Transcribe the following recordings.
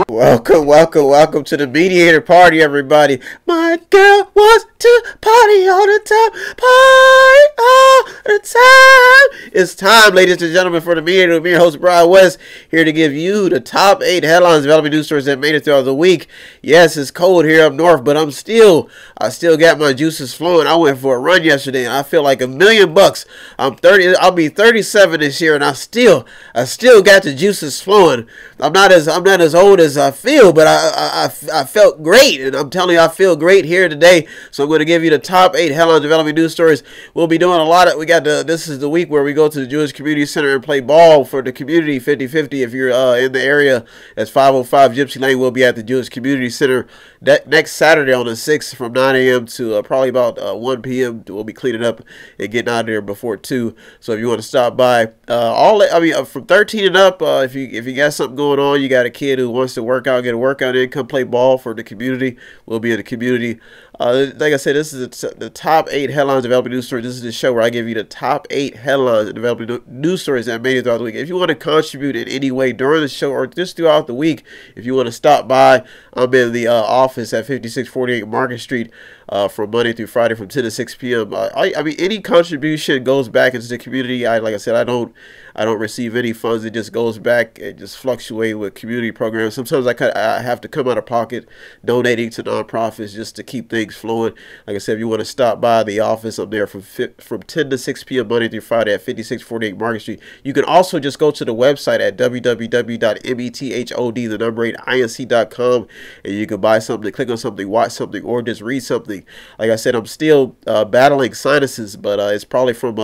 Welcome, welcome, welcome to the mediator party, everybody. My girl wants to party all the time, party all the time. It's time, ladies and gentlemen, for the mediator. I'm your host, Brian West, here to give you the top 8 headlines, developing news stories that made it throughout the week. Yes, it's cold here up north, but I still got my juices flowing. I went for a run yesterday, and I feel like $1,000,000. I'll be 37 this year, and I still got the juices flowing. I'm not as old as I feel, but I felt great, and I'm telling you, I feel great here today. So I'm going to give you the top 8 headline developing news stories. We'll be doing a lot of. This is the week where we go to the Jewish Community Center and play ball for the community 50-50. If you're in the area, that's 505 Gypsy Lane. We'll be at the Jewish Community Center next Saturday on the 6th from 9 a.m. to probably about 1 p.m. We'll be cleaning up and getting out of there before 2. So if you want to stop by, from 13 and up, if you got something going on, you got a kid who wants to work out, get a workout in, come play ball for the community. We'll be in the community. Like I said, this is the top 8 headlines developing news stories. This is the show where I give you the top 8 headlines and developing news stories that made it throughout the week. If you want to contribute in any way during the show or just throughout the week, if you want to stop by, I'm in the office at 5648 Market Street from Monday through Friday from 10 to 6 p.m. I mean, any contribution goes back into the community. Like I said, I don't receive any funds. It just goes back and just fluctuate with community programs. Sometimes I have to come out of pocket donating to nonprofits just to keep things flowing. Like I said, if you want to stop by the office, I'm there from 10 to 6 p.m. Monday through Friday at 5648 Market Street. You can also just go to the website at www.method8inc.com and you can buy something, click on something, watch something, or just read something. Like I said, I'm still battling sinuses, but it's probably from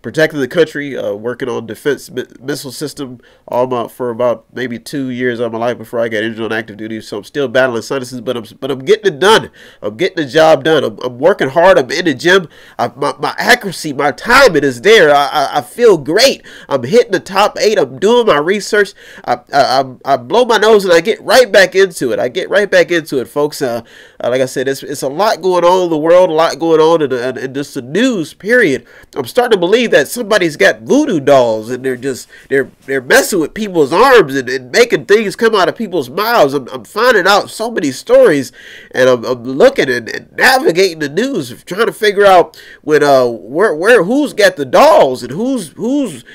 protecting the country, working on defense missile system for about maybe 2 years of my life before I got injured on active duty. So I'm still battling sinuses, but I'm getting it done. I'm getting the job done. I'm working hard. I'm in the gym. My accuracy, my timing is there. I feel great. I'm hitting the top 8. I'm doing my research. I blow my nose and I get right back into it. I get right back into it, folks. Like I said, it's a lot going on in the world, a lot going on in just the news, period. I'm starting to believe that somebody's got voodoo dolls and they're messing with people's arms and making things come out of people's mouths. I'm finding out so many stories, and I'm looking and navigating the news, trying to figure out who's got the dolls and who's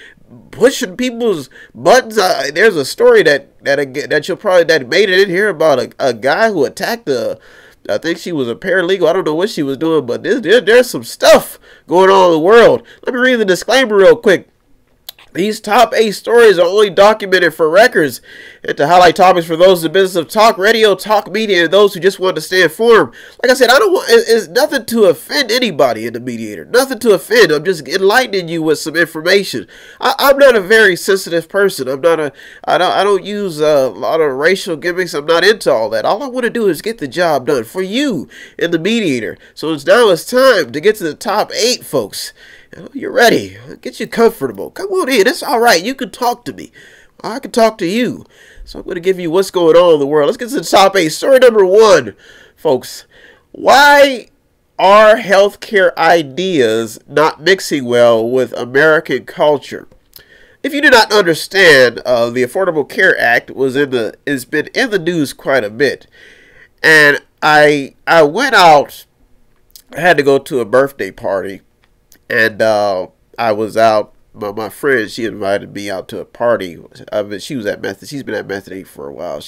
pushing people's buttons. There's a story that made it in here about a guy who attacked I think she was a paralegal. I don't know what she was doing, but there's some stuff going on in the world. Let me read the disclaimer real quick. These top 8 stories are only documented for records and to highlight topics for those in the business of talk radio, talk media, and those who just want to stay informed. Like I said, it's nothing to offend anybody in the mediator. Nothing to offend. I'm just enlightening you with some information. I'm not a very sensitive person. I don't use a lot of racial gimmicks. I'm not into all that. All I want to do is get the job done for you in the mediator. So now it's time to get to the top 8, folks. You're ready. Get you comfortable. Come on in. It's all right. You can talk to me. I can talk to you. So I'm going to give you what's going on in the world. Let's get to the top 8. Story number 1, folks. Why are healthcare ideas not mixing well with American culture? If you do not understand, the Affordable Care Act has been in the news quite a bit. And I went out. I had to go to a birthday party. And I was out. My friend, she invited me out to a party. She was at Method. She's been at Method 8 for a while.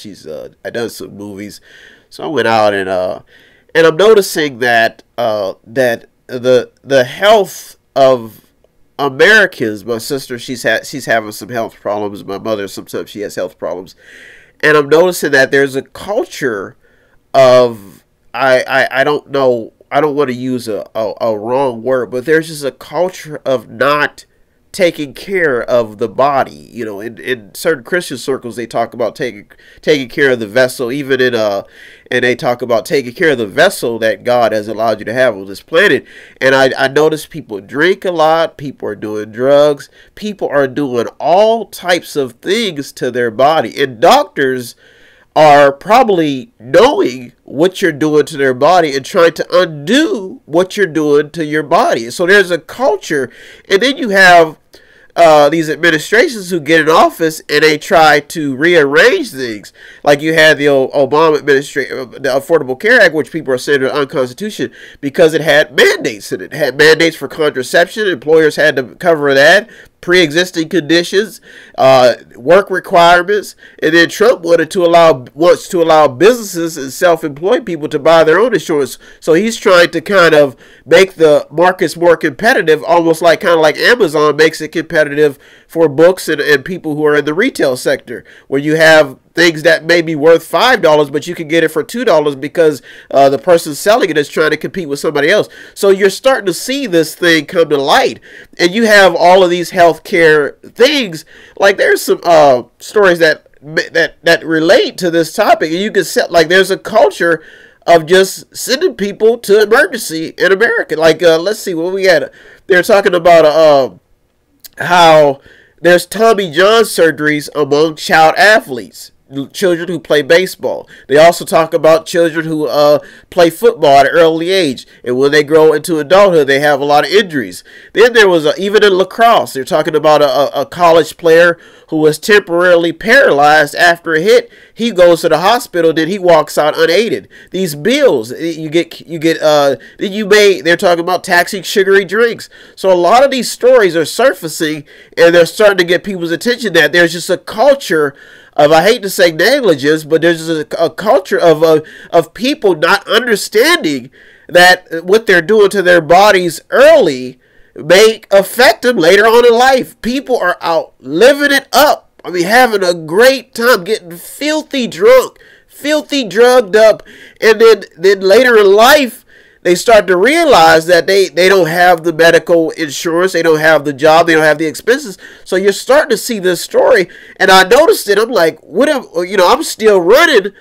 I done some movies, so I went out and I'm noticing that the health of Americans. My sister, she's having some health problems. My mother, sometimes she has health problems, and I'm noticing that there's a culture of I don't know. I don't want to use a wrong word, but there's just a culture of not taking care of the body. You know, in certain Christian circles, they talk about taking care of the vessel, even and they talk about taking care of the vessel that God has allowed you to have on this planet. And I notice people drink a lot, people are doing drugs, people are doing all types of things to their body, and doctors are probably knowing what you're doing to their body and trying to undo what you're doing to your body. So there's a culture, and then you have these administrations who get in office and they try to rearrange things. Like you had the Obama administration, the Affordable Care Act, which people are saying are unconstitutional because it had mandates in it. It had mandates for contraception. Employers had to cover that. Pre-existing conditions, work requirements, and then Trump wants to allow businesses and self-employed people to buy their own insurance. So he's trying to kind of make the markets more competitive, almost like Amazon makes it competitive for books and people who are in the retail sector, where you have things that may be worth $5, but you can get it for $2 because the person selling it is trying to compete with somebody else. So you're starting to see this thing come to light, and you have all of these healthcare things. Like there's some stories that relate to this topic, and you can set like there's a culture of just sending people to emergency in America. Like let's see what we had. They're talking about how there's Tommy John surgeries among child athletes, children who play baseball. They also talk about children who play football at an early age, and when they grow into adulthood, they have a lot of injuries. Then there was even in lacrosse, they're talking about a college player who was temporarily paralyzed after a hit. He goes to the hospital, then he walks out unaided. These bills they're talking about taxing sugary drinks. So a lot of these stories are surfacing, and they're starting to get people's attention that there's just a culture of, I hate to say negligence, but there's just a culture of people not understanding that what they're doing to their bodies early may affect them later on in life. People are out living it up. I mean, having a great time, getting filthy drunk, filthy drugged up, and then later in life, they start to realize that they don't have the medical insurance, they don't have the job, they don't have the expenses. So you're starting to see this story, and I noticed it. I'm like, I'm still running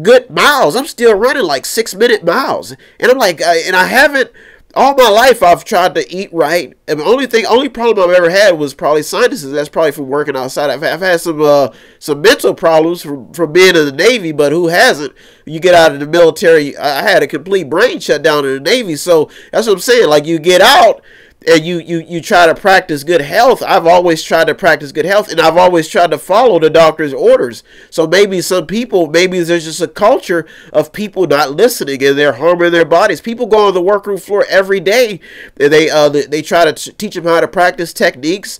good miles. I'm still running like 6-minute miles, and I'm like, and I haven't. All my life, I've tried to eat right, and the only problem I've ever had was probably sinuses. That's probably from working outside. I've had some mental problems from being in the Navy, but who hasn't? You get out of the military. I had a complete brain shutdown in the Navy, so that's what I'm saying. Like you get out and you try to practice good health. I've always tried to practice good health, and I've always tried to follow the doctor's orders. So maybe there's just a culture of people not listening, and they're harming their bodies. People go on the workroom floor every day, and they try to teach them how to practice techniques,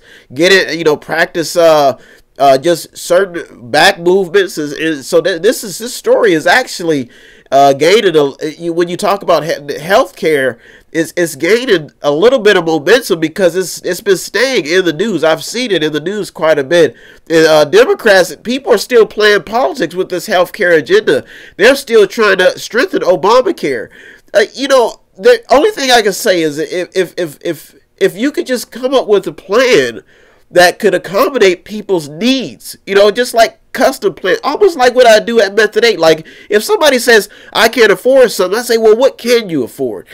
practice just certain back movements. So this story is actually gaining when you talk about healthcare. It's gaining a little bit of momentum because it's been staying in the news. I've seen it in the news quite a bit. And, Democrats, people are still playing politics with this healthcare agenda. They're still trying to strengthen Obamacare. The only thing I can say is if you could just come up with a plan that could accommodate people's needs, just like custom plan, almost like what I do at Method 8. Like if somebody says I can't afford something, I say, well, what can you afford?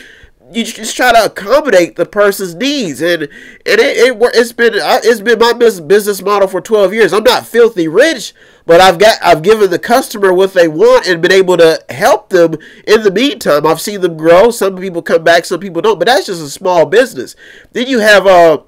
You just try to accommodate the person's needs, and it's been my business model for 12 years. I'm not filthy rich, but I've given the customer what they want and been able to help them in the meantime. I've seen them grow. Some people come back, some people don't, but that's just a small business. Then you have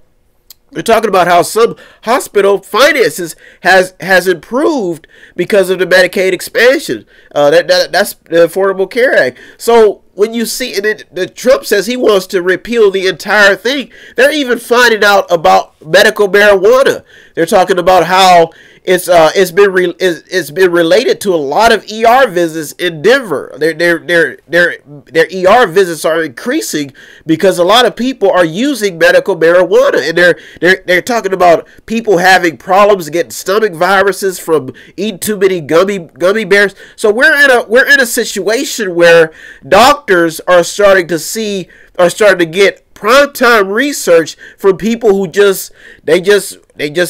they're talking about how some hospital finances has improved because of the Medicaid expansion. That's the Affordable Care Act. So when you see, and Trump says he wants to repeal the entire thing. They're even finding out about medical marijuana. They're talking about how it's been related to a lot of ER visits in Denver. Their ER visits are increasing because a lot of people are using medical marijuana, and they're talking about people having problems getting stomach viruses from eating too many gummy bears. So we're in a situation where doctors are starting to get primetime research from people who just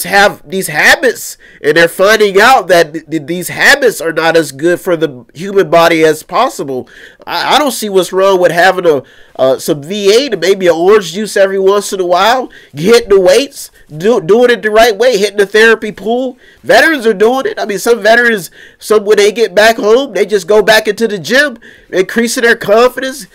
have these habits, and they're finding out that these habits are not as good for the human body as possible. I don't see what's wrong with having some V8, maybe an orange juice every once in a while, hitting the weights, doing it the right way, hitting the therapy pool. Veterans are doing it. I mean, some veterans, when they get back home, they just go back into the gym, increasing their confidence,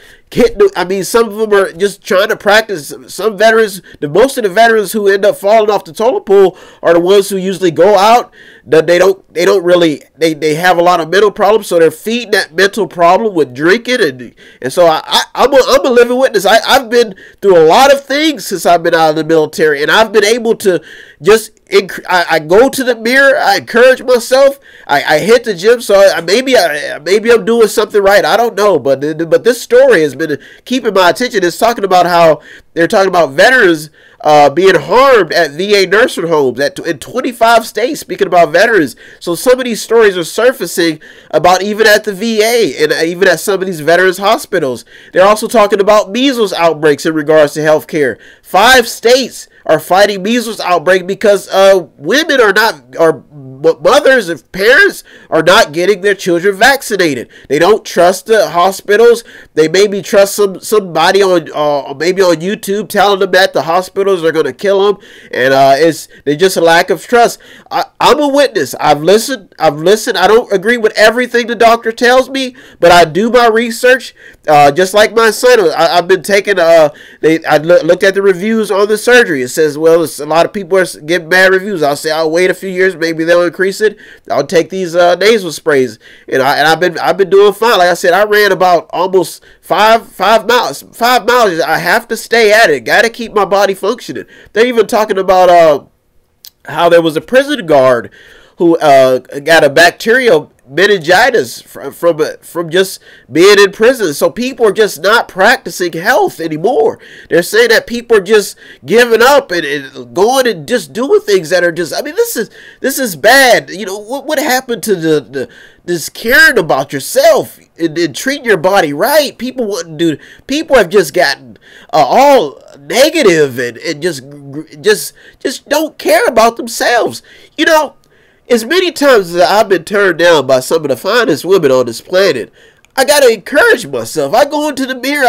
I mean, some of them are just trying to practice. Some veterans, most of the veterans who end up falling off the toilet pool are the ones who usually go out. That they don't really, they have a lot of mental problems, so they're feeding that mental problem with drinking, and so I'm a living witness. I've been through a lot of things since I've been out of the military, and I've been able to just I go to the mirror, I encourage myself, I hit the gym, so maybe I'm doing something right. I don't know, but this story has been keeping my attention. It's talking about how they're talking about veterans being harmed at VA nursing homes in 25 states, speaking about veterans. So some of these stories are surfacing about even at the VA and even at some of these veterans hospitals. They're also talking about measles outbreaks in regards to healthcare. 5 states are fighting measles outbreak because women are not, or mothers and parents are not getting their children vaccinated. They don't trust the hospitals. They maybe trust somebody on maybe on YouTube telling them that the hospitals are going to kill them, and there's just a lack of trust. I'm a witness. I've listened. I don't agree with everything the doctor tells me, but I do my research. Just like my son, I've been taking. I looked at the reviews on the surgery. It says, well, a lot of people are getting bad reviews. I'll say I'll wait a few years, maybe they'll increase it. I'll take these nasal sprays, and I've been doing fine. Like I said, I ran about almost five miles. I have to stay at it. Got to keep my body functioning. They're even talking about how there was a prison guard who got a bacterial meningitis from just being in prison. So people are just not practicing health anymore. They're saying that people are just giving up and going and just doing things that are just, I mean, this is bad. You know, what happened to this caring about yourself and treating your body right? People have just gotten all negative and just don't care about themselves. You know, as many times as I've been turned down by some of the finest women on this planet, I got to encourage myself. I go into the mirror,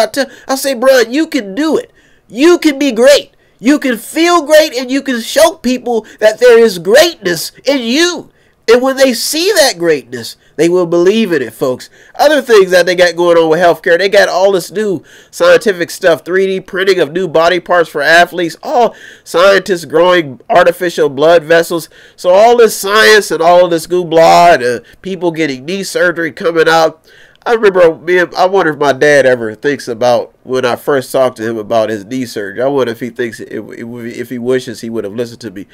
I say, Brian, you can do it. You can be great. You can feel great, and you can show people that there is greatness in you. And when they see that greatness, they will believe in it, folks. Other things that they got going on with healthcare, they got all this new scientific stuff, 3D printing of new body parts for athletes, all scientists growing artificial blood vessels. So all this science and all this gooblah, and people getting knee surgery coming out. I remember, I wonder if my dad ever thinks about when I first talked to him about his knee surgery. I wonder if he thinks, if he wishes he would have listened to me.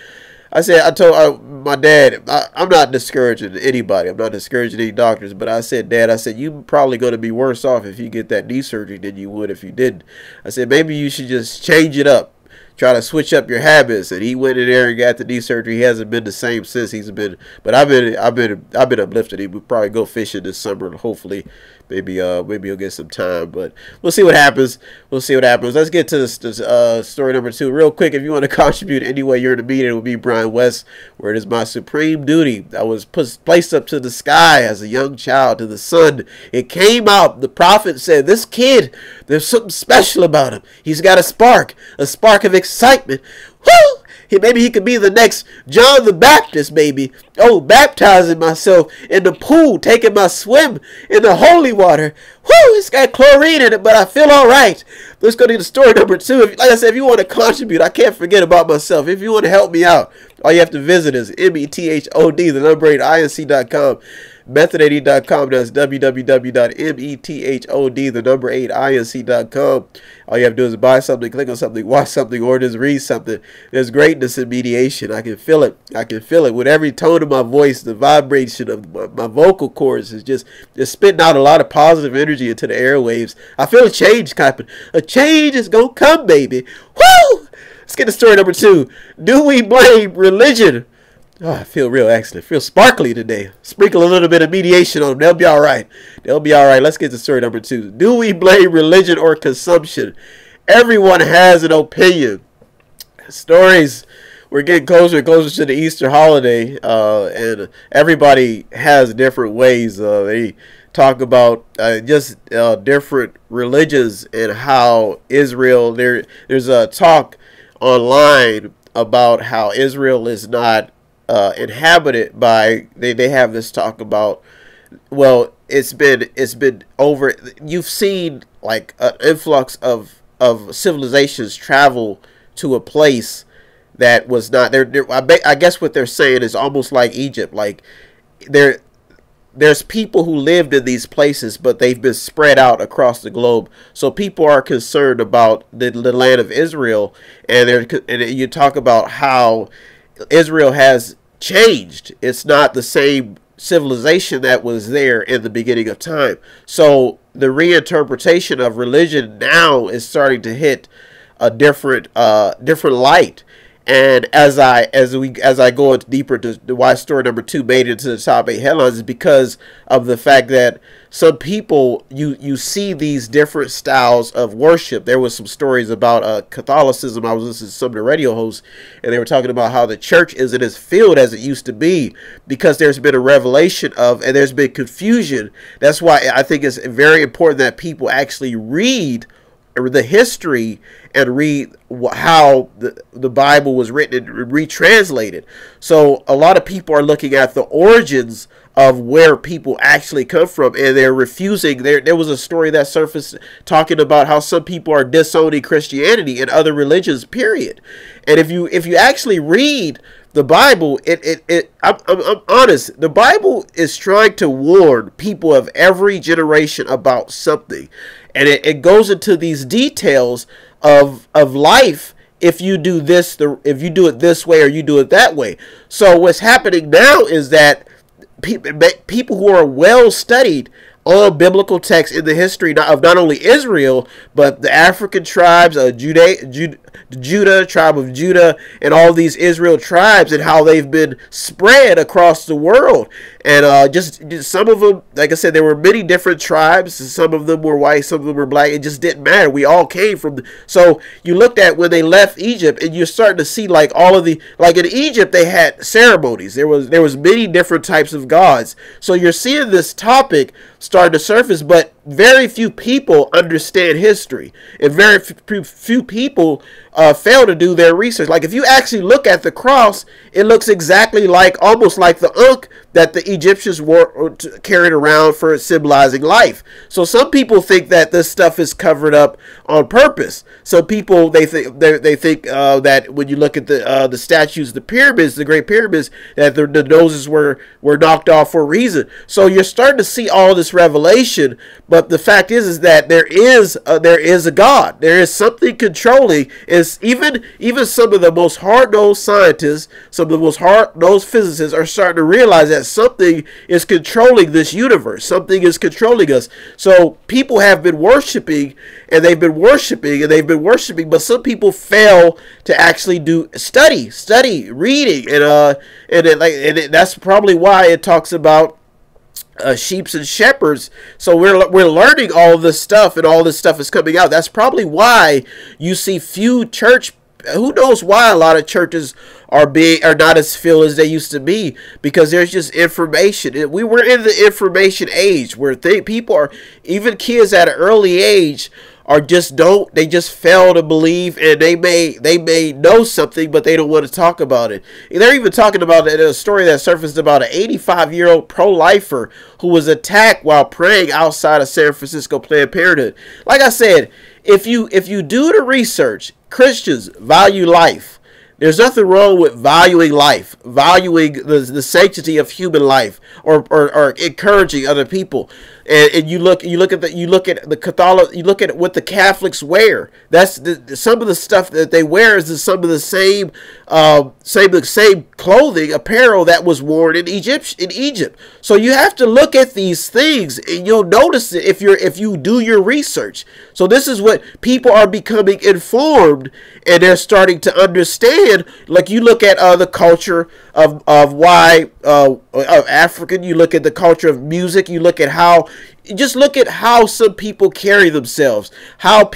I told my dad, I'm not discouraging anybody. I'm not discouraging any doctors. But I said, Dad, you're probably going to be worse off if you get that knee surgery than you would if you didn't. I said, maybe you should just change it up. Try to switch up your habits. And he went in there and got the knee surgery. He hasn't been the same since. But I've been uplifted. He would probably go fishing this summer. Hopefully, maybe he'll get some time. But we'll see what happens. Let's get to this story number 2 real quick. If you want to contribute any way you're in the meeting, it will be Brian West, where it is my supreme duty. I was placed up to the sky as a young child to the sun. It came out. The prophet said, this kid, there's something special about him. He's got a spark of excitement. Woo! Maybe he could be the next John the Baptist, maybe. Oh, baptizing myself in the pool, taking my swim in the holy water. Whoo, it's got chlorine in it, but I feel all right. Let's go to the story number 2. Like I said, if you want to contribute, I can't forget about myself. If you want to help me out, all you have to visit is METHOD, the number 8, INC.com. Method80.com. That's www.method, the number 8, inc.com. All you have to do is buy something, click on something, watch something, or just read something. There's greatness in mediation. I can feel it. With every tone of my voice, the vibration of my vocal cords is just spitting out a lot of positive energy into the airwaves. I feel a change happen. A change is gonna come, baby. Woo! Let's get to story number 2. Do we blame religion? Oh, I feel real excellent. I feel sparkly today. Sprinkle a little bit of mediation on them. They'll be all right. Let's get to story number 2. Do we blame religion or consumption? Everyone has an opinion. Stories. We're getting closer and closer to the Easter holiday, and everybody has different ways. They talk about different religions and how Israel. There's a talk online about how Israel is not inhabited by, they have this talk about, well, it's been over, you've seen like an influx of civilizations travel to a place that was not there. I guess what they're saying is almost like Egypt. Like there's people who lived in these places, but they've been spread out across the globe. So people are concerned about the land of Israel, and you talk about how Israel has changed. It's not the same civilization that was there in the beginning of time. So the reinterpretation of religion now is starting to hit a different light. And as I go deeper to why story number 2 made it to the top 8 headlines is because of the fact that some people, you see these different styles of worship. There was some stories about Catholicism. I was listening to some of the radio hosts, and they were talking about how the church isn't as filled as it used to be because there's been a revelation of, and there's been confusion. That's why I think it's very important that people actually read the history and read how the Bible was written and retranslated. So a lot of people are looking at the origins of where people actually come from, and they're refusing. There was a story that surfaced talking about how some people are disowning Christianity and other religions, period. And if you actually read the Bible, I'm honest, the Bible is trying to warn people of every generation about something. And it goes into these details of life. If you do this, if you do it this way or you do it that way. So what's happening now is that people who are well studied on biblical texts in the history of not only Israel, but the African tribes, Judah, tribe of Judah, and all these Israel tribes, and how they've been spread across the world. And just some of them, like I said, there were many different tribes. Some of them were white, some of them were black. It just didn't matter. We all came from. So you looked at when they left Egypt, and you're starting to see like all of the, like in Egypt they had ceremonies. There was many different types of gods. So you're seeing this topic starting to surface, but very few people understand history, and very few people fail to do their research. Like if you actually look at the cross, it looks exactly like, almost like the ankh that the Egyptians wore, carried around for symbolizing life. So some people think that this stuff is covered up on purpose. Some people, they think that when you look at the statues, the pyramids, the Great Pyramids, that the noses were knocked off for a reason. So you're starting to see all this revelation, but the fact is that there is a God. There is something controlling. Is even some of the most hard-nosed scientists, some of the most hard-nosed physicists are starting to realize that something is controlling this universe. Something is controlling us. So people have been worshiping, and they've been worshiping, but some people fail to actually do study, reading, and that's probably why it talks about sheeps and shepherds. So we're learning all this stuff, and all this stuff is coming out. That's probably why you see few church. Who knows why a lot of churches are not as filled as they used to be, because there's just information. We were in the information age where people are, even kids at an early age, are just they just fail to believe, and they may know something, but they don't want to talk about it. And they're even talking about a story that surfaced about an 85-year-old pro-lifer who was attacked while praying outside of San Francisco Planned Parenthood. Like I said, if you do the research, Christians value life. There's nothing wrong with valuing life, valuing the sanctity of human life, or encouraging other people. And you look at the Catholic, you look at what the Catholics wear. That's some of the stuff that they wear is some of the same clothing, apparel that was worn in Egypt. So you have to look at these things, and you'll notice it if you do your research. So this is what people are becoming informed, and they're starting to understand. Like you look at the culture of African, you look at the culture of music, you look at how. Just look at how some people carry themselves. How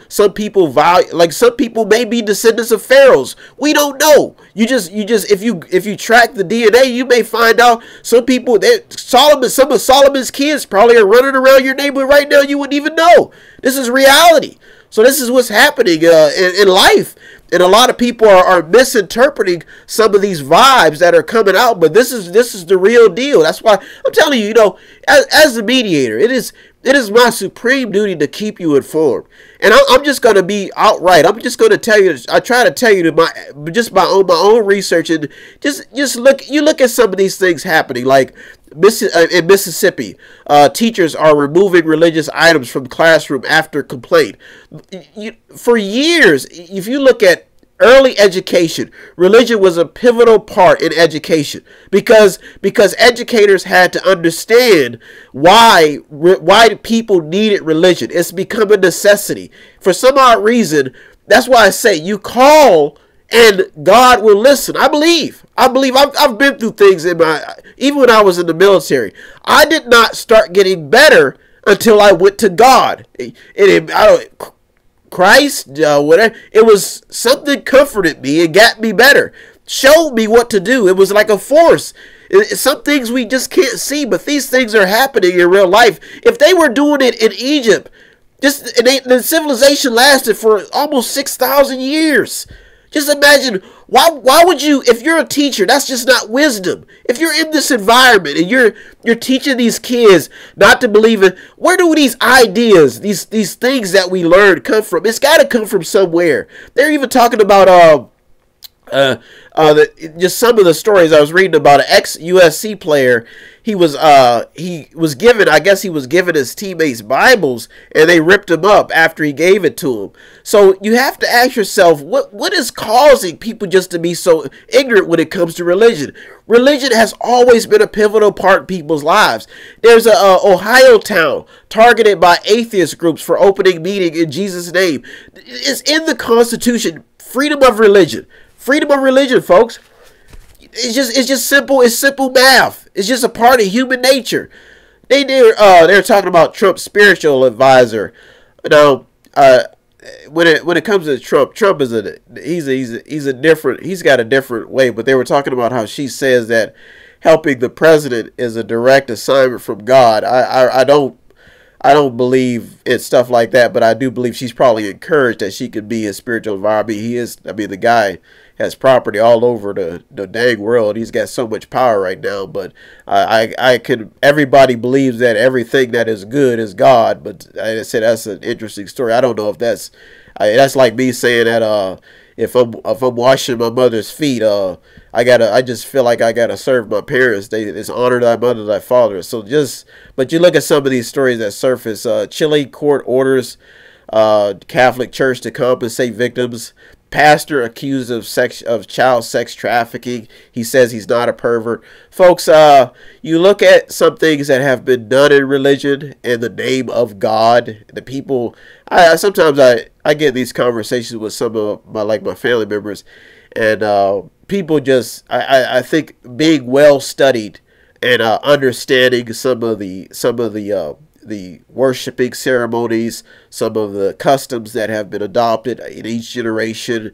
some people value, like some people may be descendants of pharaohs. We don't know. You just if you track the DNA, you may find out some people some of Solomon's kids probably are running around your neighborhood right now. You wouldn't even know. This is reality. So this is what's happening in life. And a lot of people are misinterpreting some of these vibes that are coming out. But this is the real deal. That's why I'm telling you, as a mediator, it is It is my supreme duty to keep you informed. And I'm just going to be outright. I'm just going to tell you. I try to tell you my own research, and just look. You look at some of these things happening, like in Mississippi, teachers are removing religious items from classroom after complaint. For years, if you look at early education, religion was a pivotal part in education because educators had to understand why people needed religion. It's become a necessity for some odd reason. That's why I say you call and God will listen. I believe I've been through things even when I was in the military. I did not start getting better until I went to God. Christ, whatever. It was something comforted me and got me better, showed me what to do. It was like a force. Some things we just can't see, but these things are happening in real life. If they were doing it in Egypt, the civilization lasted for almost 6,000 years. Just imagine, why would you, if you're a teacher, that's just not wisdom. If you're in this environment and you're teaching these kids not to believe in, where do these ideas, these things that we learn come from? It's got to come from somewhere. They're even talking about just some of the stories I was reading about an ex-USC player. He was given, I guess he was given his teammates Bibles, and they ripped him up after he gave it to him. So you have to ask yourself, what is causing people just to be so ignorant when it comes to religion? Religion has always been a pivotal part in people's lives. There's a Ohio town targeted by atheist groups for opening meeting in Jesus' name. It's in the Constitution. Freedom of religion. Freedom of religion, folks. It's just simple. It's simple math. It's just a part of human nature. They're talking about Trump's spiritual advisor. Now, when it comes to Trump is he's got a different way. But they were talking about how she says that helping the president is a direct assignment from God. I don't believe in stuff like that, but I do believe she's probably encouraged that she could be his spiritual advisor. The guy has property all over the dang world. He's got so much power right now. But everybody believes that everything that is good is God. But I said that's an interesting story. I don't know if that's like me saying that if I'm washing my mother's feet, I just feel like I gotta serve my parents. It's honor thy mother, thy father. But you look at some of these stories that surface. Chile court orders Catholic Church to compensate victims. Pastor accused of child sex trafficking. He says he's not a pervert. Folks, you look at some things that have been done in religion in the name of God. The people, sometimes I get these conversations with some of my family members, and people just, I think being well studied and understanding some of the worshiping ceremonies, some of the customs that have been adopted in each generation.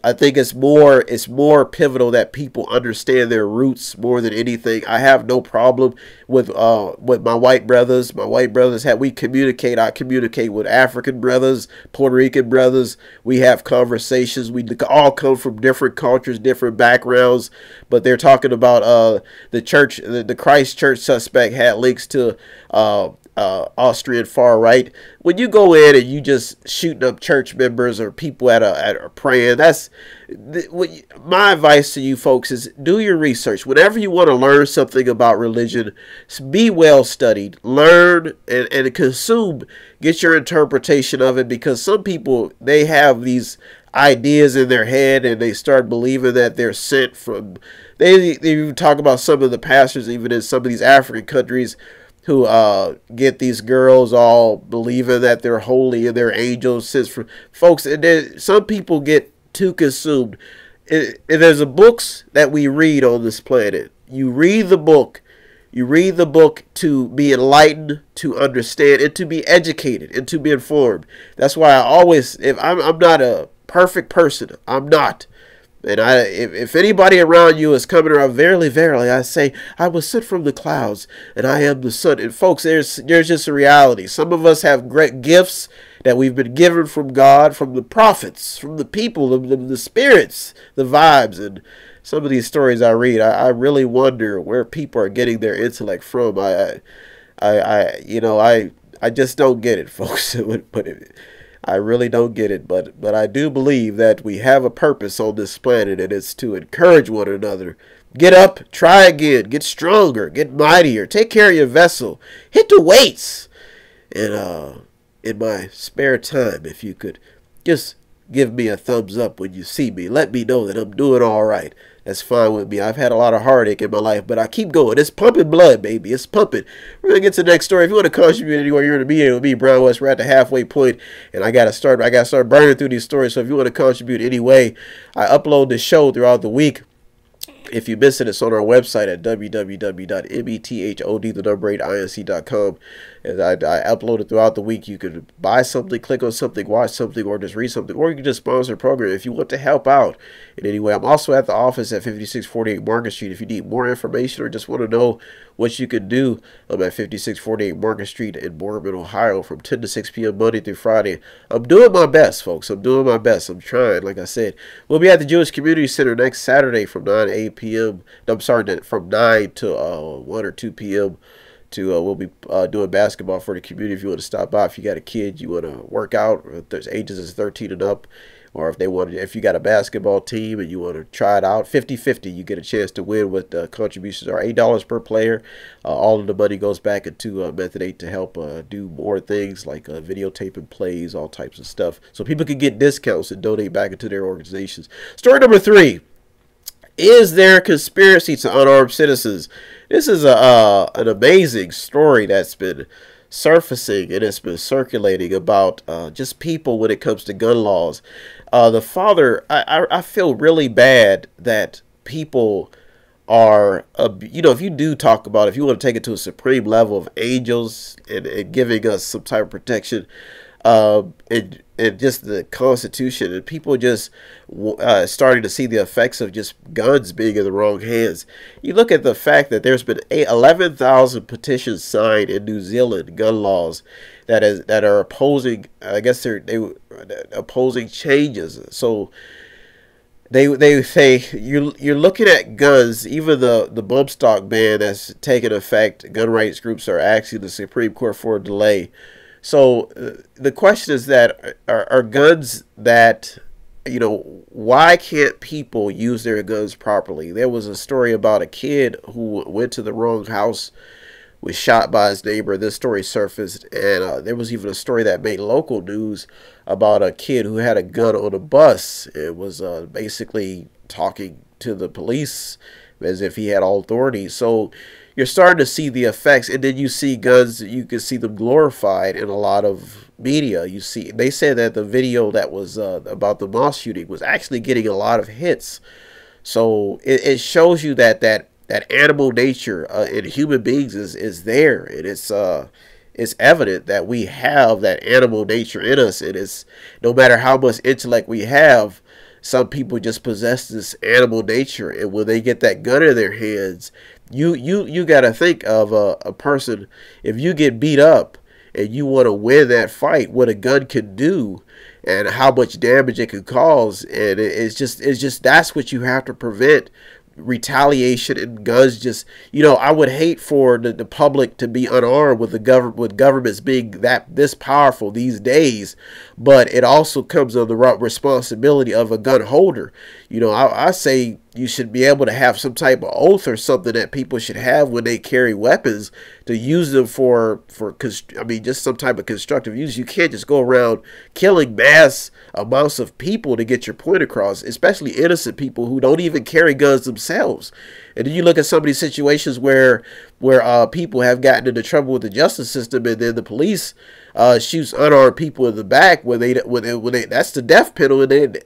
I think it's more pivotal that people understand their roots more than anything. I have no problem with my white brothers. My white brothers we communicate. I communicate with African brothers, Puerto Rican brothers. We have conversations. We all come from different cultures, different backgrounds. But they're talking about the church. The Christ Church suspect had links to Austrian far right. When you go in and you just shooting up church members or people at praying, my advice to you folks is do your research. Whenever you want to learn something about religion, be well studied, learn and consume, get your interpretation of it, because some people, they have these ideas in their head and they start believing that they're sent from, they even talk about some of the pastors even in some of these African countries who get these girls all believing that they're holy and they're angels. Folks, some people get too consumed. There's books that we read on this planet. You read the book. You read the book to be enlightened, to understand, and to be educated, and to be informed. That's why I always, if I'm not a perfect person, I'm not. And if anybody around you is coming around, verily, verily, I say, I was sent from the clouds, and I am the Son. And folks, there's just a reality. Some of us have great gifts that we've been given from God, from the prophets, from the people, the spirits, the vibes. And some of these stories I read, I really wonder where people are getting their intellect from. I I just don't get it, folks. I really don't get it, but I do believe that we have a purpose on this planet, and it's to encourage one another. Get up, try again, get stronger, get mightier, take care of your vessel, hit the weights. And in my spare time, if you could just give me a thumbs up when you see me, let me know that I'm doing all right. That's fine with me. I've had a lot of heartache in my life, but I keep going. It's pumping blood, baby. It's pumping. We're going to get to the next story. If you want to contribute anywhere, you're in the media with me, Brown West. We're at the halfway point, and I got to start burning through these stories. So if you want to contribute anyway, I upload the show throughout the week. If you miss it, it's on our website at www.methodinc.com. And I upload it throughout the week. You can buy something, click on something, watch something, or just read something, or you can just sponsor a program if you want to help out in any way. I'm also at the office at 5648 Market Street. If you need more information or just want to know what you can do, I'm at 5648 Market Street in Boardman, Ohio, from 10 to 6 p.m. Monday through Friday. I'm doing my best, folks. I'm doing my best. I'm trying. Like I said, we'll be at the Jewish Community Center next Saturday from 9 to 8 p.m. I'm sorry, from 9 to 1 or 2 p.m. We'll be doing basketball for the community. If you want to stop by, if you got a kid, you want to work out, if there's ages is 13 and up, or if you got a basketball team and you want to try it out, 50-50, you get a chance to win. With contributions are $8 per player. All of the money goes back into Method 8 to help do more things like videotaping plays, all types of stuff, so people can get discounts and donate back into their organizations. Story number 3. Is there conspiracy to unarmed citizens? This is an amazing story that's been surfacing and it's been circulating about just people when it comes to gun laws. The father, I feel really bad that people are, if you do talk about, if you want to take it to a supreme level of angels and giving us some type of protection, and just the Constitution, and people just starting to see the effects of just guns being in the wrong hands. You look at the fact that there's been 11,000 petitions signed in New Zealand, gun laws that are opposing. I guess they opposing changes. So they say you're looking at guns. Even the bump stock ban that's taken effect, gun rights groups are asking the Supreme Court for a delay. So the question is that are guns that, why can't people use their guns properly? There was a story about a kid who went to the wrong house, was shot by his neighbor. This story surfaced, and there was even a story that made local news about a kid who had a gun on a bus. It was basically talking to the police as if he had all authority. So you're starting to see the effects, and then you see guns, you can see them glorified in a lot of media. They said that the video that was about the mosque shooting was actually getting a lot of hits. So it shows you that animal nature in human beings is there, and it's evident that we have that animal nature in us. And it's, no matter how much intellect we have, some people just possess this animal nature, and when they get that gun in their hands, you got to think of a person. If you get beat up and you want to win that fight, what a gun can do and how much damage it can cause, and it's just that's what you have to prevent. Retaliation and guns. Just, I would hate for the public to be unarmed with governments being this powerful these days, but it also comes on the responsibility of a gun holder. I say you should be able to have some type of oath or something that people should have when they carry weapons, to use them for just some type of constructive use. You can't just go around killing mass amounts of people to get your point across, especially innocent people who don't even carry guns themselves. And then you look at some of these situations where people have gotten into trouble with the justice system, and then the police shoots unarmed people in the back when they that's the death penalty, and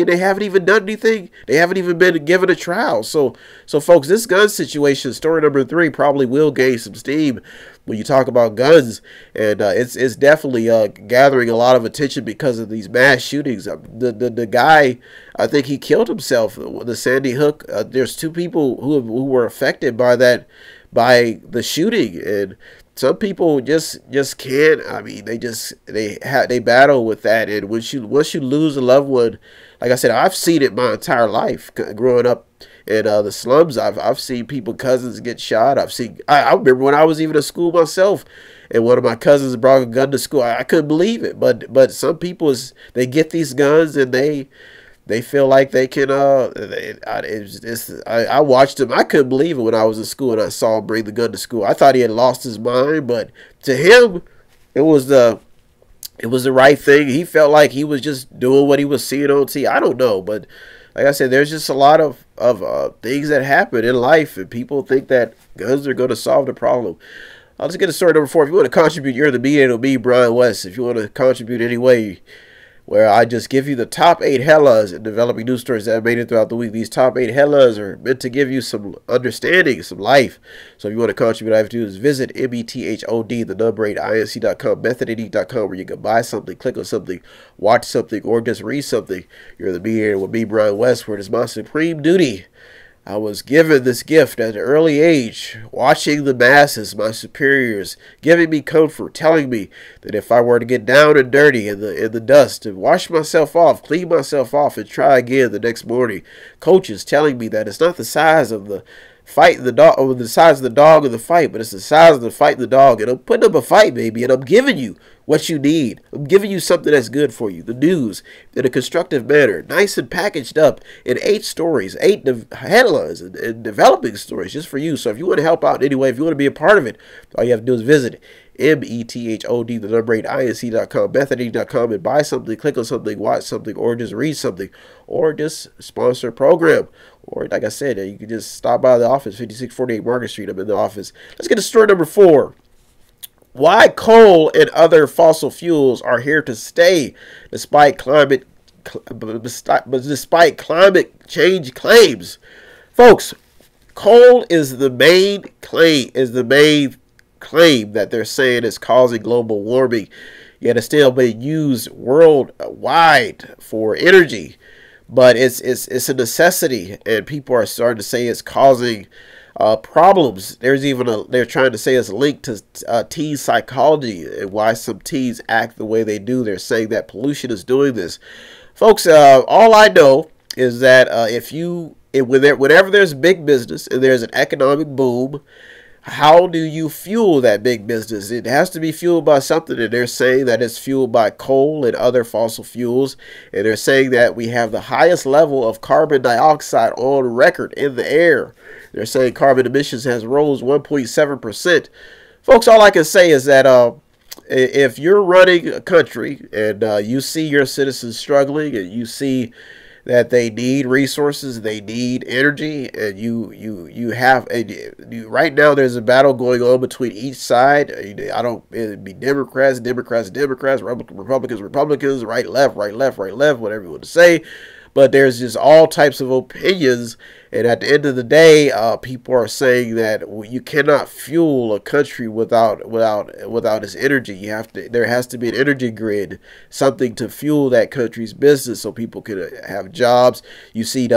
they haven't even done anything. They haven't even been given a trial. So folks, this gun situation, story number 3, probably will gain some steam when you talk about guns, and it's definitely gathering a lot of attention because of these mass shootings. The guy, I think he killed himself, the Sandy Hook. There's 2 people who were affected by the shooting, and some people just can't. They battle with that, and once you lose a loved one, like I said, I've seen it my entire life growing up in the slums. I've seen people, cousins get shot. I remember when I was even at school myself, and one of my cousins brought a gun to school. I couldn't believe it. But some people they get these guns and they feel like they can. I watched him. I couldn't believe it when I was in school and I saw him bring the gun to school. I thought he had lost his mind, but to him, it was the right thing. He felt like he was just doing what he was seeing on TV. I don't know, but like I said, there's just a lot of things that happen in life, and people think that guns are going to solve the problem. Let's get to story number 4. If you want to contribute, you're the media. It'll be Brian West. If you want to contribute anyway, where I just give you the top 8 headlines in developing news stories that made it throughout the week. These top 8 headlines are meant to give you some understanding, some life. So if you want to contribute, all you have to do is visit METHOD, the number 8, INC.com, methodinc.com, where you can buy something, click on something, watch something, or just read something. You're the media with me, Brian West, where it is my supreme duty. I was given this gift at an early age, watching the masses, my superiors, giving me comfort, telling me that if I were to get down and dirty in the dust and wash myself off, clean myself off, and try again the next morning, coaches telling me that it's not the size of the fight the dog, or the size of the dog in the fight, but it's the size of the fight in the dog. And I'm putting up a fight, baby, and I'm giving you what you need. I'm giving you something that's good for you. The news in a constructive manner, nice and packaged up in 8 stories, 8 headlines, and developing stories just for you. So if you want to help out in any way, if you want to be a part of it, all you have to do is visit METHOD, the number 8, INC.com, methodinc.com, and buy something, click on something, watch something, or just read something, or just sponsor a program. Or, like I said, you can just stop by the office, 5648 Market Street. I'm in the office. Let's get to story number 4. Why coal and other fossil fuels are here to stay despite climate change claims. Folks, coal is the main claim that they're saying is causing global warming. Yet it's still being used worldwide for energy. But it's a necessity, and people are starting to say it's causing problems. They're trying to say it's linked to teen psychology and why some teens act the way they do. They're saying that pollution is doing this. Folks, all I know is that whenever there's big business and there's an economic boom, how do you fuel that big business? It has to be fueled by something, and they're saying that it's fueled by coal and other fossil fuels, and they're saying that we have the highest level of carbon dioxide on record in the air. They're saying carbon emissions has rose 1.7%. Folks, all I can say is that if you're running a country and you see your citizens struggling, and you see that they need resources, they need energy, and right now there's a battle going on between each side. It'd be Democrats, Republicans, right, left, whatever you want to say. But there's just all types of opinions, and at the end of the day, people are saying that you cannot fuel a country without its energy. There has to be an energy grid, something to fuel that country's business, so people can have jobs. You see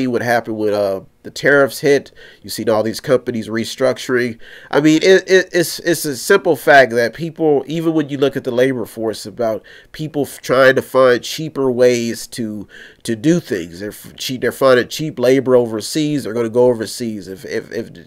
what happened when the tariffs hit. You've seen all these companies restructuring. I mean, it's a simple fact that people, even when you look at the labor force, about people trying to find cheaper ways to do things. They're finding cheap labor overseas. They're going to go overseas. If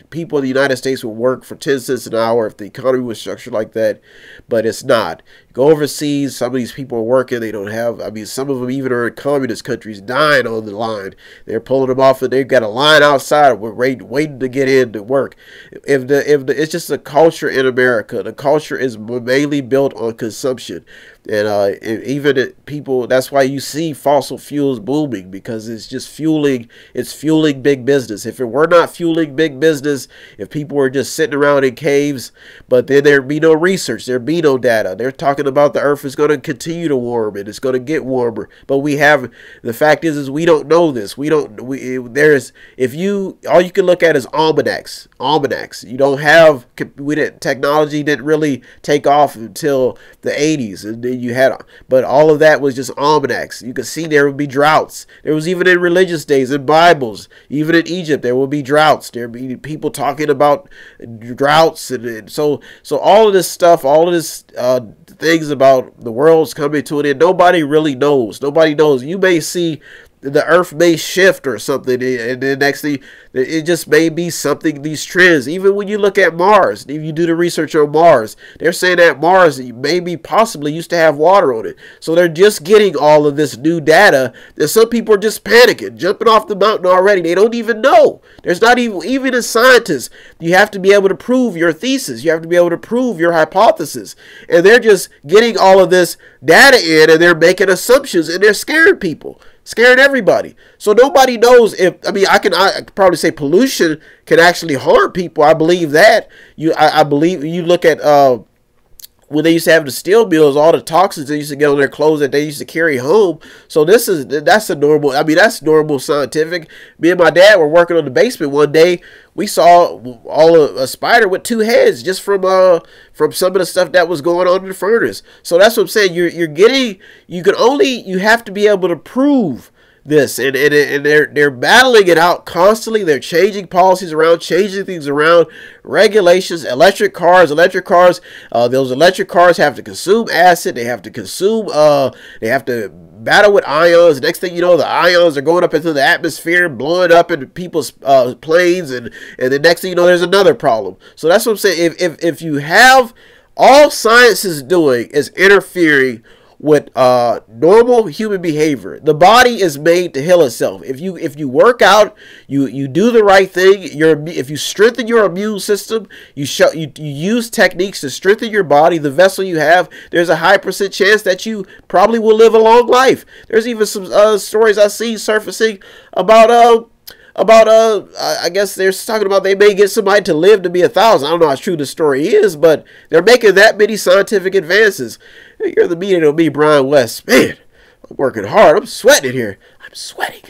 people in the United States would work for 10 cents an hour, if the economy was structured like that, but it's not. Go overseas. Some of these people are working. They don't have. I mean, some of them even are in communist countries, dying on the line. They're pulling them off, and they've got a line outside. We're waiting to get in to work. It's just a culture in America. The culture is mainly built on consumption. And people, that's why you see fossil fuels booming, because it's just fueling big business. If it were not fueling big business, if people were just sitting around in caves, but then there'd be no research, there'd be no data. They're talking about the earth is going to continue to warm, and it's going to get warmer. But the fact is we don't know this. All you can look at is almanacs. You don't have, technology didn't really take off until the 80s, and then but all of that was just almanacs. You could see there would be droughts. There was even in religious days, in Bibles, even in Egypt, there would be droughts. There would be people talking about droughts, and so all of this stuff, all of this things about the world's coming to an end. Nobody really knows. Nobody knows. You may see the earth may shift or something, and the next thing, it just may be something, these trends. Even when you look at Mars, if you do the research on Mars, they're saying that Mars maybe possibly used to have water on it. So they're just getting all of this new data that some people are just panicking, jumping off the mountain already. They don't even know. There's not even as scientists, you have to be able to prove your thesis. You have to be able to prove your hypothesis. And they're just getting all of this data in, and they're making assumptions, and they're scaring people. Scaring everybody. So nobody knows if, I mean, I could probably say pollution can actually harm people. I believe that. I believe you look at when they used to have the steel mills, all the toxins they used to get on their clothes that they used to carry home. So that's a normal, I mean, that's normal scientific. Me and my dad were working on the basement one day. We saw a spider with 2 heads just from some of the stuff that was going on in the furnace. So that's what I'm saying. You have to be able to prove this, and they're battling it out constantly. They're changing policies around, changing things around, regulations. Electric cars, those electric cars have to consume acid. They have to consume, they have to battle with ions. Next thing you know, the ions are going up into the atmosphere, blowing up into people's planes, and the next thing you know, there's another problem. So that's what I'm saying. If you have, all science is doing is interfering with normal human behavior. The body is made to heal itself. If you work out, you do the right thing. If you strengthen your immune system, you use techniques to strengthen your body, the vessel you have, there's a high % chance that you probably will live a long life. There's even some stories I've seen surfacing about I guess they're talking about they may get somebody to live to be 1,000. I don't know how true the story is, but they're making that many scientific advances. You're the meeting of me, Brian West. Man, I'm working hard. I'm sweating in here. I'm sweating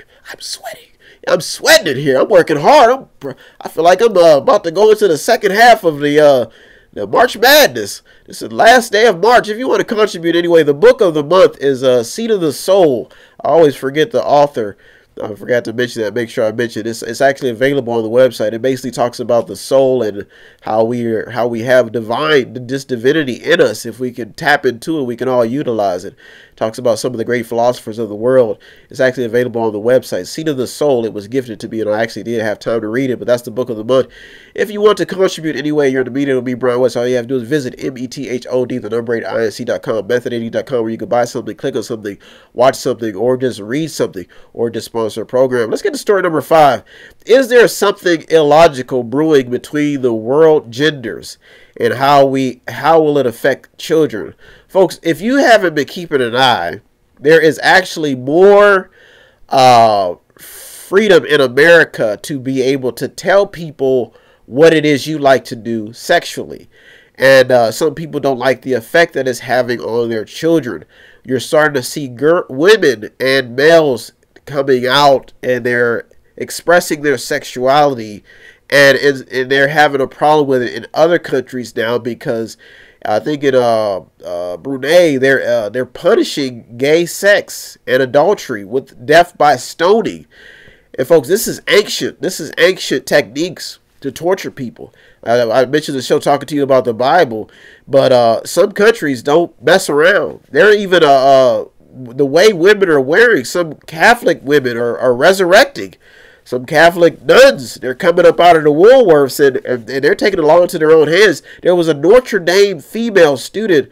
in here. I'm working hard. I feel like I'm about to go into the second half of the March Madness. This is the last day of March. If you want to contribute anyway, the book of the month is Seed of the Soul. I always forget the author. I forgot to mention that. Make sure I mention it. It's actually available on the website. It basically talks about the soul and how we have this divinity in us. If we can tap into it, we can all utilize it. Talks about some of the great philosophers of the world. It's actually available on the website. Seed of the Soul. It was gifted to me, and I actually did have time to read it, but that's the book of the month. If you want to contribute anyway, you're in the meeting with me, Brian West. All you have to do is visit METHOD, the number 8, INC.com, method80.com, where you can buy something, click on something, watch something, or just read something, or just sponsor a program. Let's get to story number 5. Is there something illogical brewing between the world genders, and how will it affect children? Folks, if you haven't been keeping an eye, there is actually more freedom in America to be able to tell people what it is you like to do sexually. And some people don't like the effect that it's having on their children. You're starting to see women and males coming out, and they're expressing their sexuality, and they're having a problem with it in other countries now, because I think in Brunei they're punishing gay sex and adultery with death by stoning. And folks, this is ancient techniques to torture people. I mentioned the show talking to you about the Bible, but some countries don't mess around. They're even the way women are wearing. Some Catholic women are resurrecting. Some Catholic nuns, they're coming up out of the Woolworths, and they're taking the law into their own hands. There was a Notre Dame female student,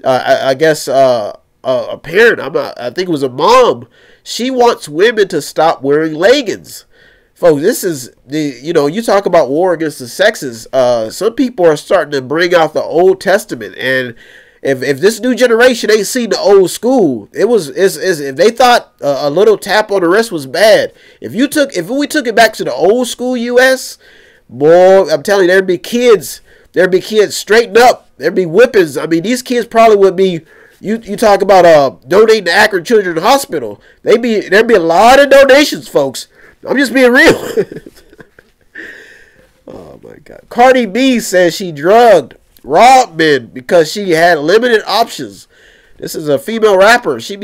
I guess a parent, I think it was a mom. She wants women to stop wearing leggings. Folks, this is you talk about war against the sexes. Some people are starting to bring out the Old Testament, and if this new generation ain't seen the old school, if they thought a little tap on the wrist was bad, if we took it back to the old school U.S., boy, I'm telling you, there'd be kids straightened up, there'd be whippings. I mean, these kids probably would be. You talk about donating to Akron Children's Hospital. There'd be a lot of donations, folks. I'm just being real. Oh my God. Cardi B says she drugged, robbed men because she had limited options. This is a female rapper. She's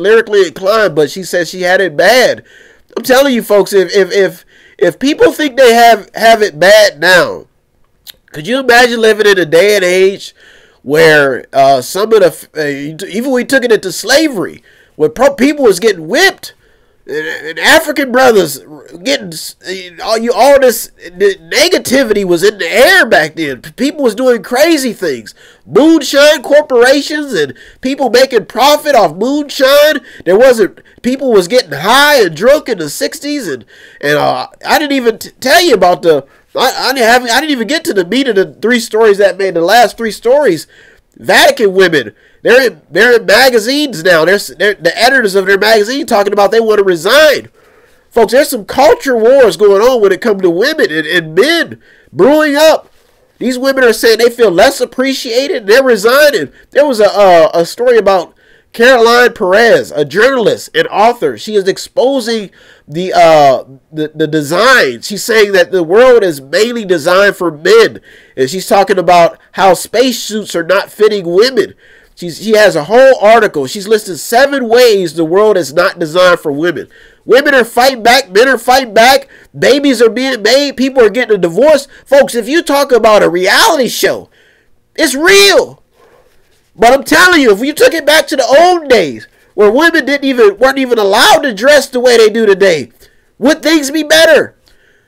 lyrically inclined, but she says she had it bad. I'm telling you, folks, if people think they have it bad now, could you imagine living in a day and age where some of the even we took it into slavery, when people was getting whipped, and African brothers getting all this negativity was in the air back then. People was doing crazy things, moonshine corporations and people making profit off moonshine. There wasn't people was getting high and drunk in the 60s, and I didn't even tell you about the I didn't even get to the meat of the 3 stories that made the last 3 stories. Vatican women. They're in magazines now. They're the editors of their magazine talking about they want to resign. Folks, there's some culture wars going on when it comes to women and men brewing up. These women are saying they feel less appreciated. They're resigning. There was a story about Caroline Perez, a journalist and author. She is exposing the design. She's saying that the world is mainly designed for men, and she's talking about how spacesuits are not fitting women. She has a whole article. She's listed 7 ways the world is not designed for women. Women are fighting back. Men are fighting back. Babies are being made. People are getting a divorce. Folks, if you talk about a reality show, it's real. But I'm telling you, if you took it back to the old days where women weren't even allowed to dress the way they do today, would things be better?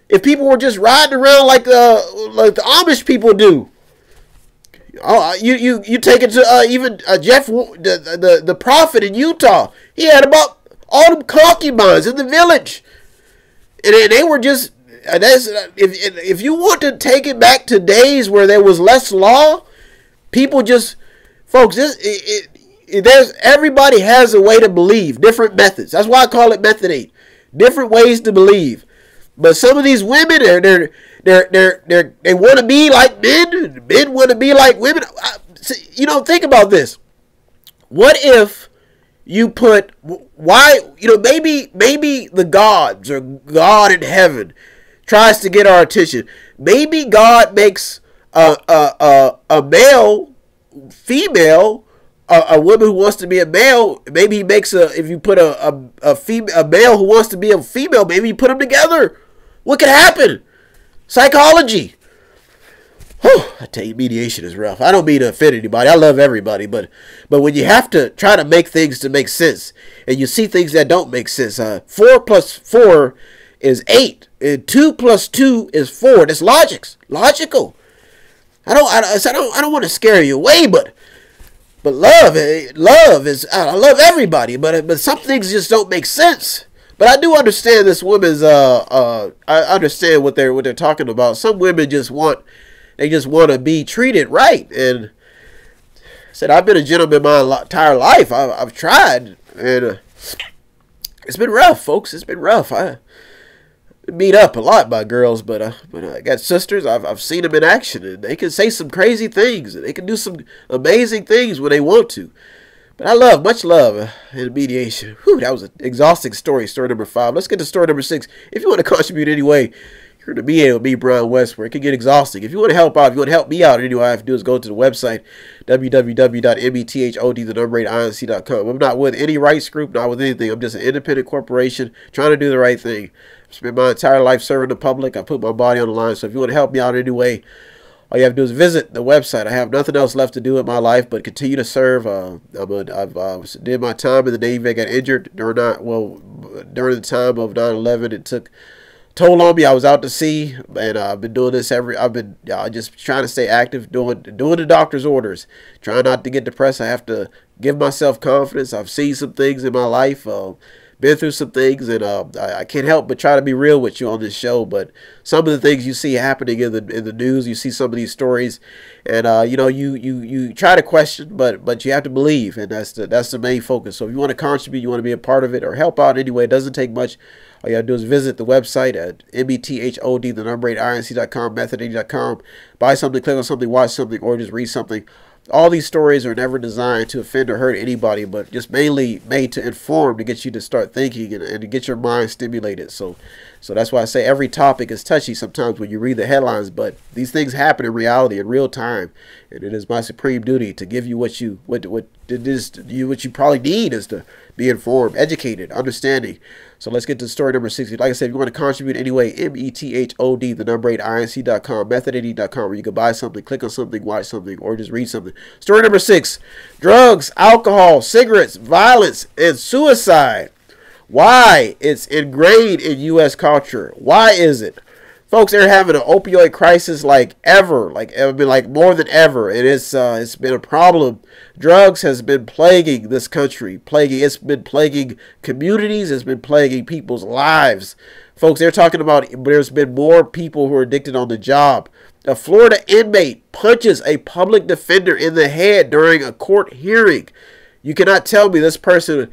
If people were just riding around like the Amish people do. Oh, you take it to even Jeff, the prophet in Utah. He had about all them concubines in the village, and they were just. If you want to take it back to days where there was less law, people just, folks. Everybody has a way to believe, different methods. That's why I call it Method 8. Different ways to believe. But some of these women, they want to be like men. Men want to be like women. Think about this. What if you put maybe the gods or God in heaven tries to get our attention. Maybe God makes a male female. A woman who wants to be a male, maybe he makes if you put a male who wants to be a female, maybe you put them together. What could happen? Psychology. Whew, I tell you, mediation is rough. I don't mean to offend anybody. I love everybody, but when you have to try to make things to make sense, and you see things that don't make sense, 4 plus 4 is 8, and 2 plus 2 is 4. That's logical. I don't want to scare you away, but love is, I love everybody, but some things just don't make sense. But I do understand this woman's. I understand what they're talking about. Some women just want to be treated right. And I said I've been a gentleman my entire life. I've tried, and it's been rough, folks. It's been rough. I beat up a lot by girls, but I got sisters. I've seen them in action, and they can say some crazy things, and they can do some amazing things when they want to. But much love in mediation. Whew, that was an exhausting story number 5. Let's get to story number 6. If you want to contribute anyway, you're to be with me, Brian West, where it can get exhausting. If you want to help out, if you want to help me out, all I have to do is go to the website, www.methodinc.com. I'm not with any rights group, not with anything. I'm just an independent corporation trying to do the right thing. I've spent my entire life serving the public. I put my body on the line. So if you want to help me out anyway, all you have to do is visit the website. I have nothing else left to do in my life but continue to serve. I've did my time in the Navy. I got injured during the time of 9/11. It took toll on me. I was out to sea, and I've been doing this I've been just trying to stay active, doing the doctor's orders, trying not to get depressed. I have to give myself confidence. I've seen some things in my life. Been through some things, and I can't help but try to be real with you on this show. But some of the things you see happening in the news, you see some of these stories, and you try to question, but you have to believe, and that's the main focus. So if you want to contribute, you want to be a part of it, or help out anyway, it doesn't take much. All you have to do is visit the website at method8inc.com, method8.com. Buy something, click on something, watch something, or just read something. All these stories are never designed to offend or hurt anybody, but just mainly made to inform, to get you to start thinking and to get your mind stimulated. So So that's why I say every topic is touchy sometimes when you read the headlines, but these things happen in reality in real time, and it is my supreme duty to give you what you probably need is to be informed, educated, understanding. So let's get to story number 60. Like I said, if you want to contribute anyway, METHOD, the number 8, INC.com, method80.com, where you can buy something, click on something, watch something, or just read something. Story number 6, drugs, alcohol, cigarettes, violence, and suicide. Why? It's ingrained in U.S. culture. Why is it? Folks, they're having an opioid crisis like ever, like more than ever, and it's been a problem. Drugs has been plaguing this country, it's been plaguing communities, it's been plaguing people's lives. Folks, they're talking about there's been more people who are addicted on the job. A Florida inmate punches a public defender in the head during a court hearing. You cannot tell me this person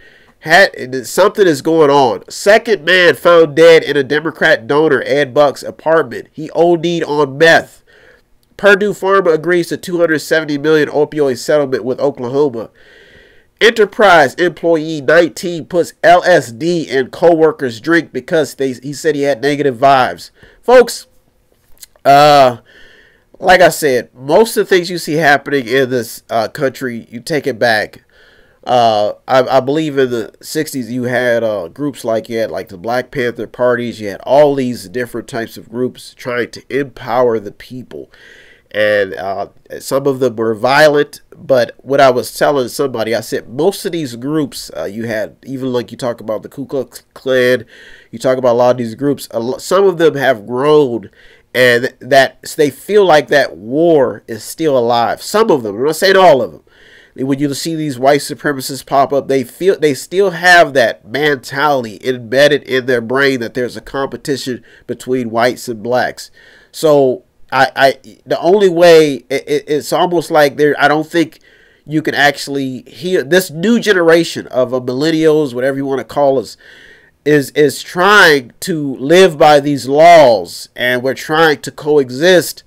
something is going on. Second man found dead in a Democrat donor Ed Buck's apartment. He OD'd on meth. Purdue Pharma agrees to $270 million opioid settlement with Oklahoma. Enterprise employee 19 puts LSD in co-worker's drink because he said he had negative vibes. Folks, like I said, most of the things you see happening in this country, you take it back. I believe in the 60s you had groups like the Black Panther parties. You had all these different types of groups trying to empower the people, and some of them were violent. But what I was telling somebody, I said most of these groups, you had, even like you talk about the Ku Klux Klan, you talk about a lot of these groups, some of them have grown, and that they feel like that war is still alive. Some of them, I'm not saying all of them. When you see these white supremacists pop up, they still have that mentality embedded in their brain that there's a competition between whites and blacks. So the only way it's almost like I don't think you can actually hear this new generation of millennials, whatever you want to call us, is trying to live by these laws, and we're trying to coexist.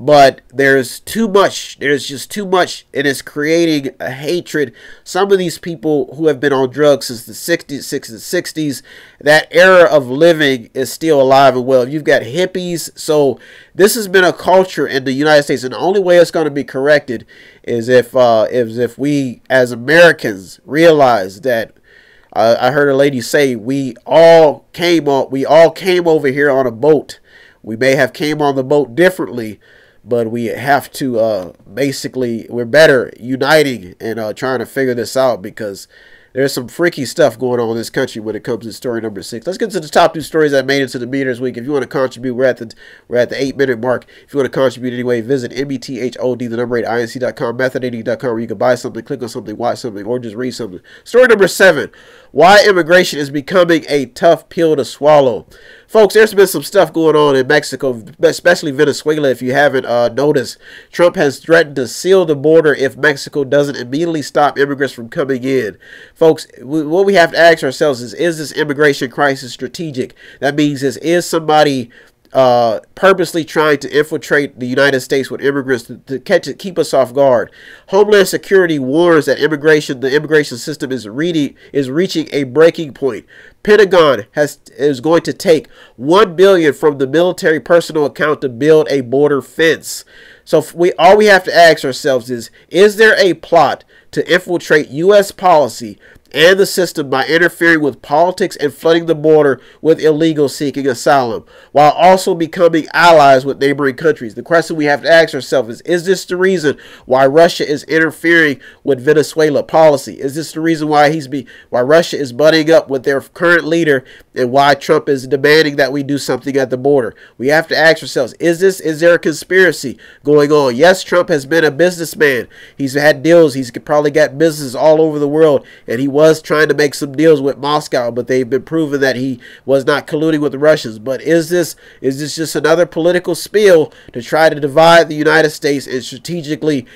But there's too much. There's just too much. It is creating a hatred. Some of these people who have been on drugs since the 60s, that era of living is still alive and well. You've got hippies. So this has been a culture in the United States, and the only way it's going to be corrected is if we as Americans realize that. I heard a lady say we all came over here on a boat. We may have came on the boat differently, but we have to basically, we're better uniting and trying to figure this out, because there's some freaky stuff going on in this country when it comes to story number 6. Let's get to the top 2 stories that made it to the meter this week. If you want to contribute, we're at the 8-minute mark. If you want to contribute anyway, visit METHOD, the number 8, INC.com, method80.com, where you can buy something, click on something, watch something, or just read something. Story number 7, why immigration is becoming a tough pill to swallow. Folks, there's been some stuff going on in Mexico, especially Venezuela. If you haven't noticed, Trump has threatened to seal the border if Mexico doesn't immediately stop immigrants from coming in. Folks, what we have to ask ourselves is this immigration crisis strategic? That means is somebody purposely trying to infiltrate the United States with immigrants to keep us off guard? Homeland Security warns that the immigration system is reaching a breaking point. Pentagon is going to take $1 billion from the military personnel account to build a border fence. So all we have to ask ourselves is there a plot to infiltrate U.S. policy and the system by interfering with politics and flooding the border with illegals seeking asylum, while also becoming allies with neighboring countries? The question we have to ask ourselves is this the reason why Russia is interfering with Venezuela policy? Is this the reason why Russia is butting up with their current leader, and why Trump is demanding that we do something at the border? We have to ask ourselves, is there a conspiracy going on? Yes, Trump has been a businessman. He's had deals. He's probably got businesses all over the world, and he was trying to make some deals with Moscow, but they've been proven that he was not colluding with the Russians. But is this just another political spiel to try to divide the United States, and strategically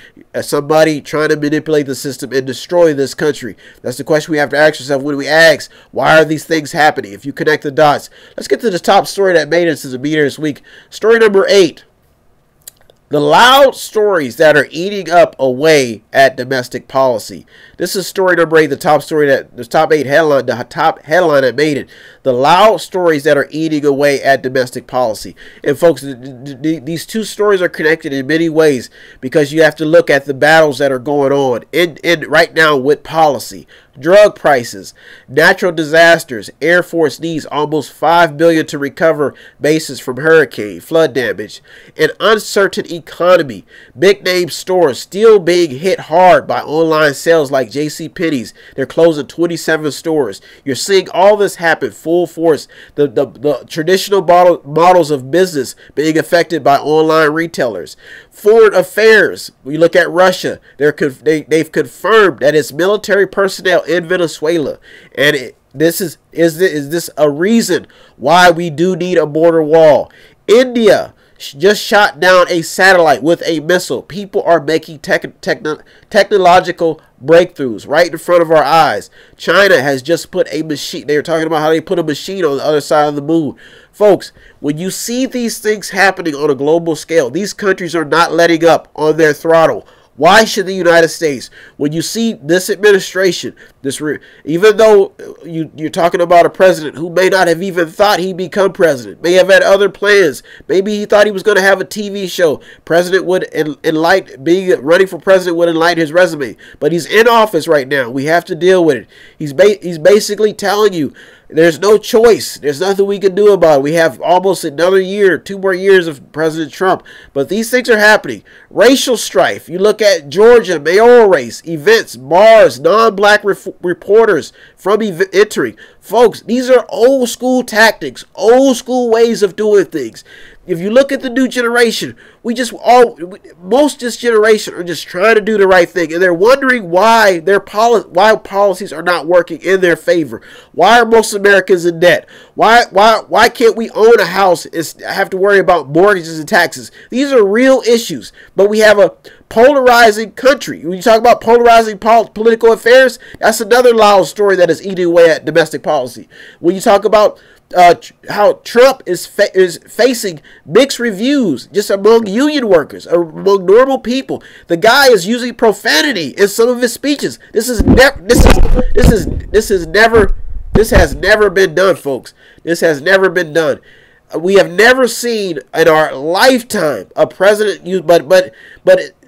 somebody trying to manipulate the system and destroy this country? That's the question we have to ask ourselves when we ask, why are these things happening? If you connect the dots, let's get to the top story that made it to the meter this week. Story number 8. The loud stories that are eating up away at domestic policy. This is story number 8, the top story that the top 8 headline, the top headline that made it. The loud stories that are eating away at domestic policy. And folks, these two stories are connected in many ways because you have to look at the battles that are going on in right now with policy. Drug prices, natural disasters. Air Force needs almost $5 billion to recover bases from hurricane, flood damage. An uncertain economy. Big name stores still being hit hard by online sales like JCPenney's. They're closing 27 stores. You're seeing all this happen full force. The traditional models of business being affected by online retailers. Foreign affairs. We look at Russia. They've confirmed that its military personnel in Venezuela, and is this a reason why we do need a border wall? India just shot down a satellite with a missile. People are making technological breakthroughs right in front of our eyes. China has just put a machine. They were talking about how they put a machine on the other side of the moon. Folks, when you see these things happening on a global scale, these countries are not letting up on their throttle. Why should the United States, when you see this administration, even though you're talking about a president who may not have even thought he'd become president, may have had other plans, maybe he thought he was going to have a TV show, president would running for president would enlighten his resume, but he's in office right now. We have to deal with it. He's basically telling you, there's no choice. There's nothing we can do about it. We have almost another year, 2 more years of President Trump. But these things are happening. Racial strife. You look at Georgia, mayoral race, events, bars, non-black reporters from entering. Folks, these are old school tactics, old school ways of doing things. If you look at the new generation, most this generation are just trying to do the right thing, and they're wondering why why policies are not working in their favor. Why are most Americans in debt? Why can't we own a house and have to worry about mortgages and taxes? These are real issues, but we have a polarizing country. When you talk about polarizing political affairs, that's another loud story that is eating away at domestic policy. When you talk about how Trump is facing mixed reviews just among union workers, among normal people. The guy is using profanity in some of his speeches. This has never been done, folks. This has never been done. We have never seen in our lifetime a president use, but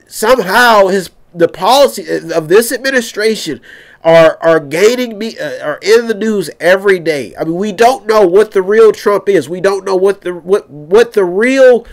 somehow the policy of this administration are gaining are in the news every day. I mean, we don't know what the real Trump is. We don't know what the real,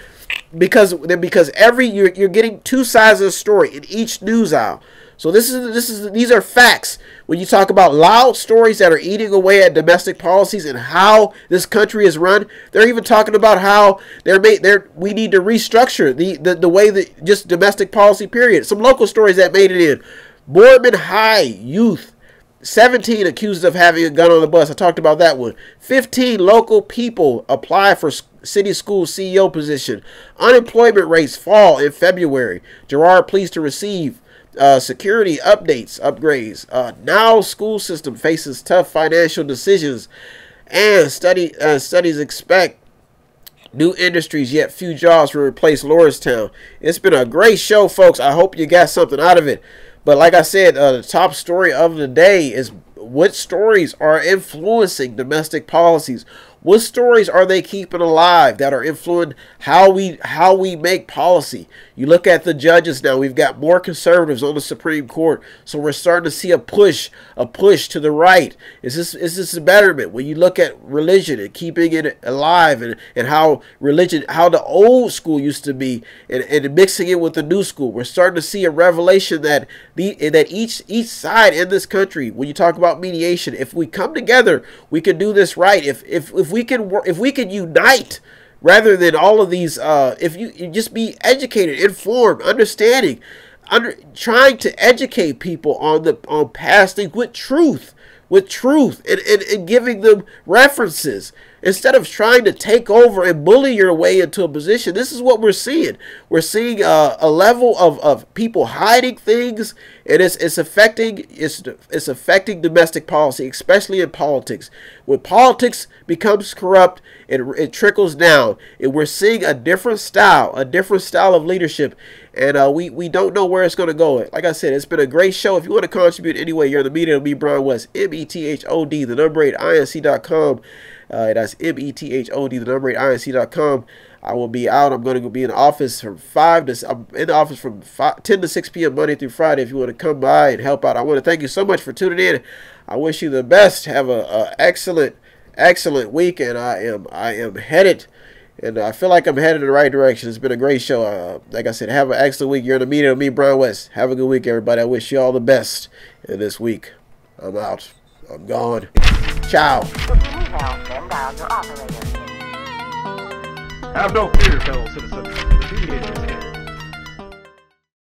because you're getting two sides of the story in each news aisle. So these are facts. When you talk about loud stories that are eating away at domestic policies and how this country is run, they're even talking about how we need to restructure the way that just domestic policy, period. Some local stories that made it in. Boardman High youth, 17 accused of having a gun on the bus. I talked about that one. 15 local people apply for city school CEO position. Unemployment rates fall in February. Girard pleased to receive security upgrades. Now school system faces tough financial decisions, and studies expect new industries, yet few jobs will replace Lordstown. It's been a great show, folks. I hope you got something out of it. But like I said, the top story of the day is what stories are influencing domestic policies. What stories are they keeping alive that are influencing how we make policy? You look at the judges now. We've got more conservatives on the Supreme Court, so we're starting to see a push to the right. Is this a betterment? When you look at religion and keeping it alive, and how the old school used to be, and mixing it with the new school, we're starting to see a revelation that each side in this country, when you talk about mediation, if we come together, we can do this right. If we can unite, rather than all of these, if you just be educated, informed, understanding, trying to educate people on past things with truth, and giving them references. instead of trying to take over and bully your way into a position. This is what we're seeing. We're seeing a level of people hiding things, and it's affecting domestic policy, especially in politics. When politics becomes corrupt, it trickles down, and we're seeing a different style of leadership, and we don't know where it's going to go. Like I said, it's been a great show. If you want to contribute anyway, you're in the media of me, Brian West, METHOD, the number 8, INC.com. That's METHOD, the number 8, INC.com. I will be out. I'm going to be in the office from 10 to 6 p.m. Monday through Friday. If you want to come by and help out, I want to thank you so much for tuning in. I wish you the best. Have a excellent week, and I am headed, and I feel like I'm headed in the right direction. It's been a great show. Like I said, have an excellent week. You're in the meeting with me, Brian West. Have a good week, everybody. I wish you all the best in this week. I'm out. I'm gone. Ciao. If you need help, then dial your operator. Have no fear, fellow citizens. The mediators